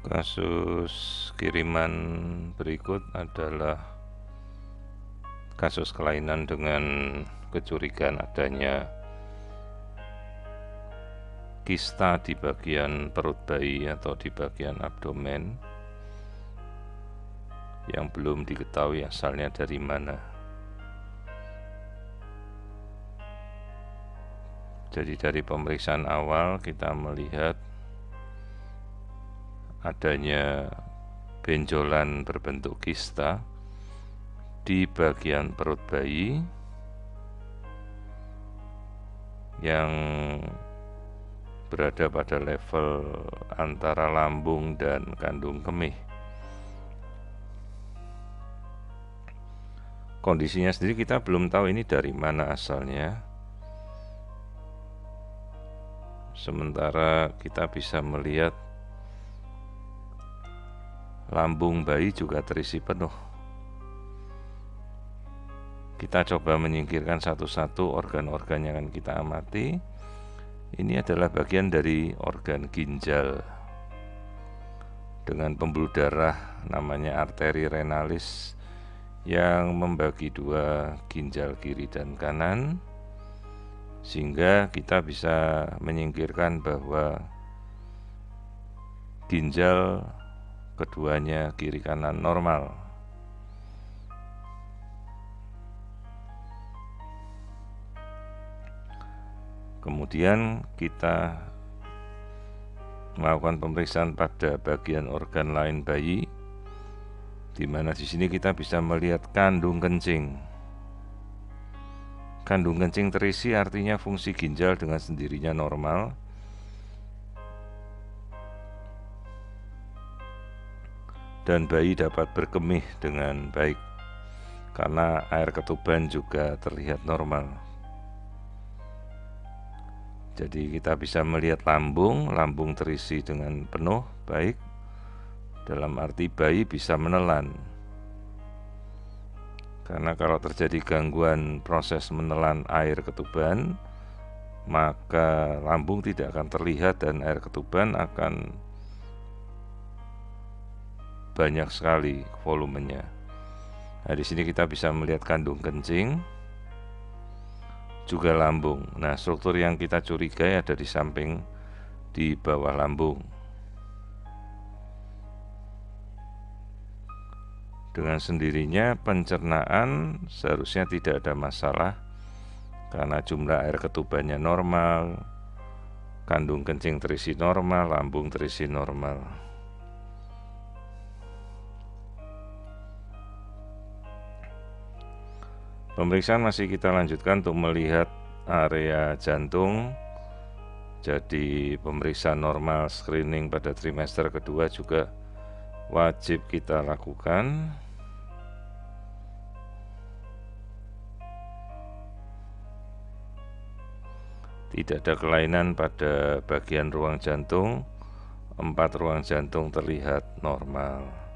Kasus kiriman berikut adalah kasus kelainan dengan kecurigaan adanya kista di bagian perut bayi atau di bagian abdomen yang belum diketahui asalnya dari mana. Jadi dari pemeriksaan awal kita melihat adanya benjolan berbentuk kista di bagian perut bayi yang berada pada level antara lambung dan kandung kemih. Kondisinya sendiri kita belum tahu ini dari mana asalnya. Sementara kita bisa melihat lambung bayi juga terisi penuh. Kita coba menyingkirkan satu-satu organ-organ yang akan kita amati. Ini adalah bagian dari organ ginjal dengan pembuluh darah namanya arteri renalis yang membagi dua ginjal kiri dan kanan, sehingga kita bisa menyingkirkan bahwa ginjal keduanya kiri kanan normal. Kemudian kita melakukan pemeriksaan pada bagian organ lain bayi, di mana di sini kita bisa melihat kandung kencing. Kandung kencing terisi artinya fungsi ginjal dengan sendirinya normal. Dan bayi dapat berkemih dengan baik karena air ketuban juga terlihat normal. Jadi kita bisa melihat lambung terisi dengan penuh, baik. Dalam arti bayi bisa menelan. Karena kalau terjadi gangguan proses menelan air ketuban, maka lambung tidak akan terlihat dan air ketuban akan banyak sekali volumenya. Nah, di sini kita bisa melihat kandung kencing, juga lambung. Nah, struktur yang kita curigai ada di samping, di bawah lambung. Dengan sendirinya pencernaan seharusnya tidak ada masalah karena jumlah air ketubannya normal, kandung kencing terisi normal, lambung terisi normal. Pemeriksaan masih kita lanjutkan untuk melihat area jantung. Jadi pemeriksaan normal screening pada trimester kedua juga wajib kita lakukan. Tidak ada kelainan pada bagian ruang jantung. 4 ruang jantung terlihat normal.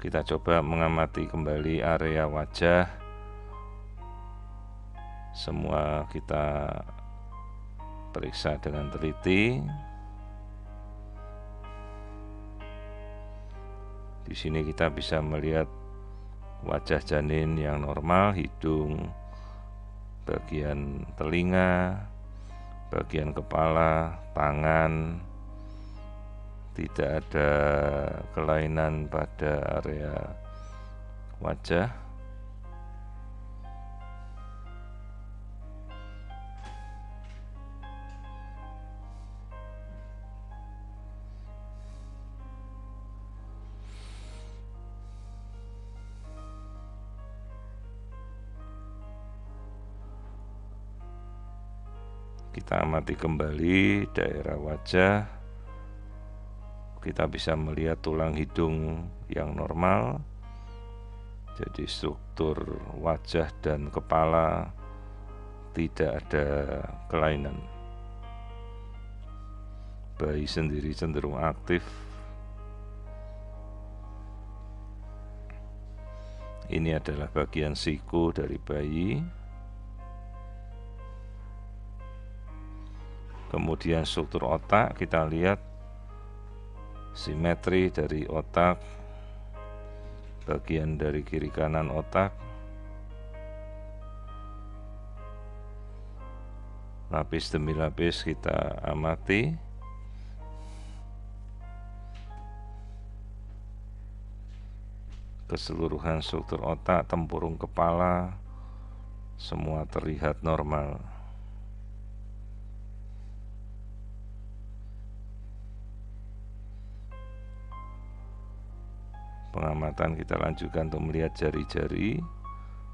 Kita coba mengamati kembali area wajah. Semua kita periksa dengan teliti. Di sini kita bisa melihat wajah janin yang normal, hidung, bagian telinga, bagian kepala, tangan. Tidak ada kelainan pada area wajah. Kita amati kembali daerah wajah. Kita bisa melihat tulang hidung yang normal. Jadi struktur wajah dan kepala tidak ada kelainan. Bayi sendiri cenderung aktif. Ini adalah bagian siku dari bayi. Kemudian struktur otak, kita lihat simetri dari otak, bagian dari kiri kanan otak, lapis demi lapis kita amati. Keseluruhan struktur otak, tempurung kepala, semua terlihat normal. Pengamatan kita lanjutkan untuk melihat jari-jari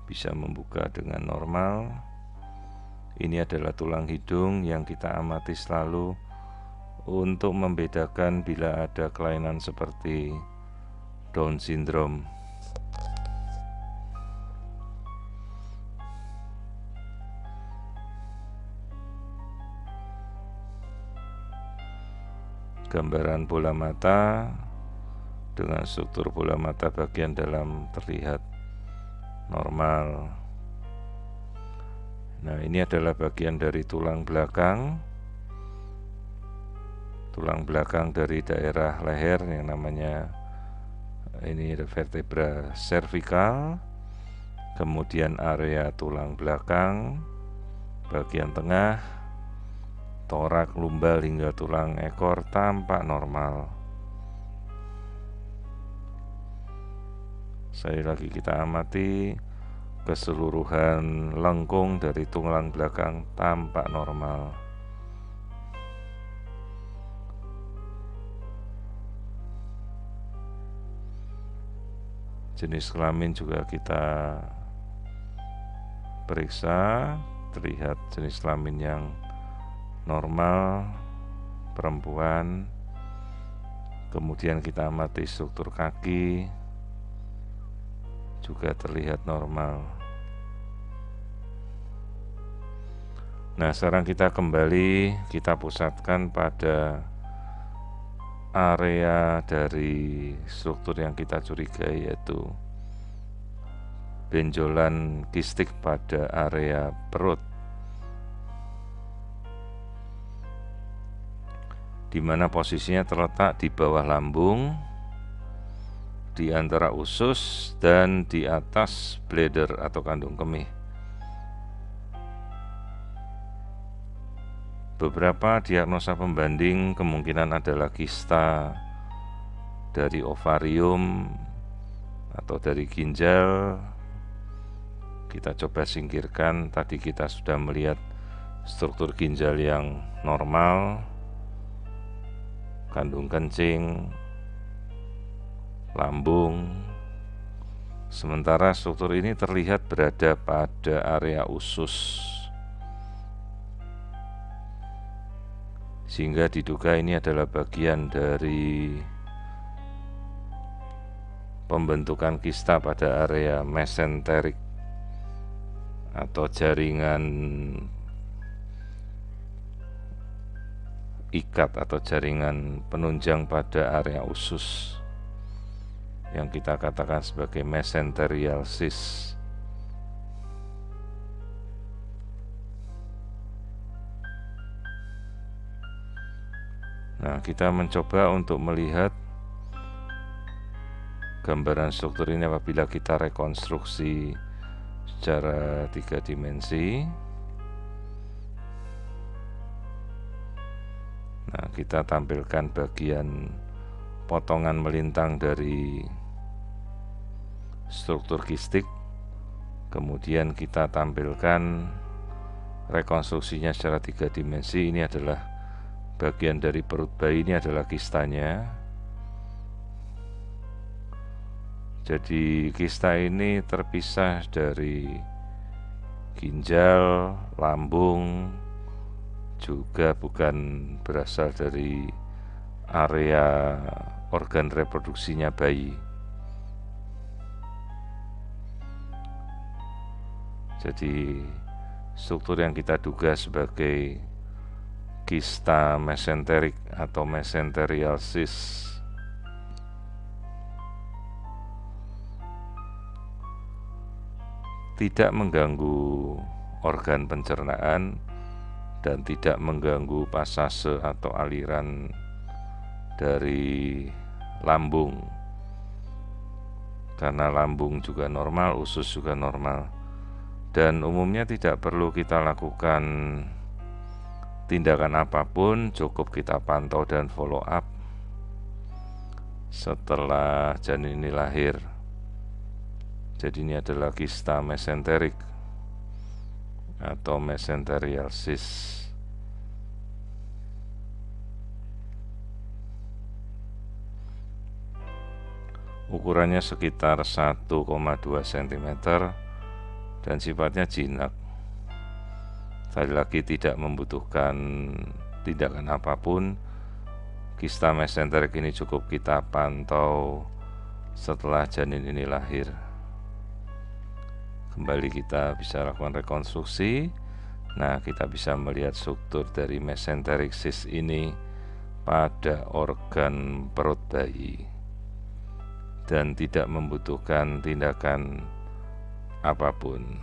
bisa membuka dengan normal. Ini adalah tulang hidung yang kita amati selalu untuk membedakan bila ada kelainan seperti Down syndrome. Gambaran bola mata dengan struktur bola mata bagian dalam terlihat normal. Nah, ini adalah bagian dari tulang belakang. Tulang belakang dari daerah leher yang namanya ini vertebra cervical. Kemudian area tulang belakang, bagian tengah, torak, lumbal hingga tulang ekor tampak normal. Sekali lagi kita amati keseluruhan lengkung dari tulang belakang tampak normal. Jenis kelamin juga kita periksa, terlihat jenis kelamin yang normal, perempuan. Kemudian kita amati struktur kaki, juga terlihat normal. Nah, sekarang kita kembali, kita pusatkan pada area dari struktur yang kita curigai, yaitu benjolan kistik pada area perut, di mana posisinya terletak di bawah lambung, di antara usus dan di atas bladder atau kandung kemih. Beberapa diagnosa pembanding kemungkinan adalah kista dari ovarium atau dari ginjal. Kita coba singkirkan, tadi kita sudah melihat struktur ginjal yang normal, kandung kencing, lambung. Sementara struktur ini terlihat berada pada area usus, sehingga diduga ini adalah bagian dari pembentukan kista pada area mesenterik atau jaringan ikat atau jaringan penunjang pada area usus yang kita katakan sebagai mesenterial cyst. Nah, kita mencoba untuk melihat gambaran struktur ini apabila kita rekonstruksi secara 3 dimensi. Nah, kita tampilkan bagian potongan melintang dari struktur kistik. Kemudian kita tampilkan rekonstruksinya secara 3 dimensi. Ini adalah bagian dari perut bayi, ini adalah kistanya. Jadi kista ini terpisah dari ginjal, lambung, juga bukan berasal dari area organ reproduksinya bayi. Jadi struktur yang kita duga sebagai kista mesenterik atau mesenterial cyst tidak mengganggu organ pencernaan dan tidak mengganggu pasase atau aliran dari lambung, karena lambung juga normal, usus juga normal, dan umumnya tidak perlu kita lakukan tindakan apapun, cukup kita pantau dan follow up setelah janin ini lahir. Jadi ini adalah kista mesenterik atau mesenterial cyst. Ukurannya sekitar 1,2 cm dan sifatnya jinak. Sekali lagi tidak membutuhkan tindakan apapun. Kista mesenterik ini cukup kita pantau setelah janin ini lahir. Kembali kita bisa lakukan rekonstruksi. Nah, kita bisa melihat struktur dari mesenteric cyst ini pada organ perut bayi dan tidak membutuhkan tindakan apapun.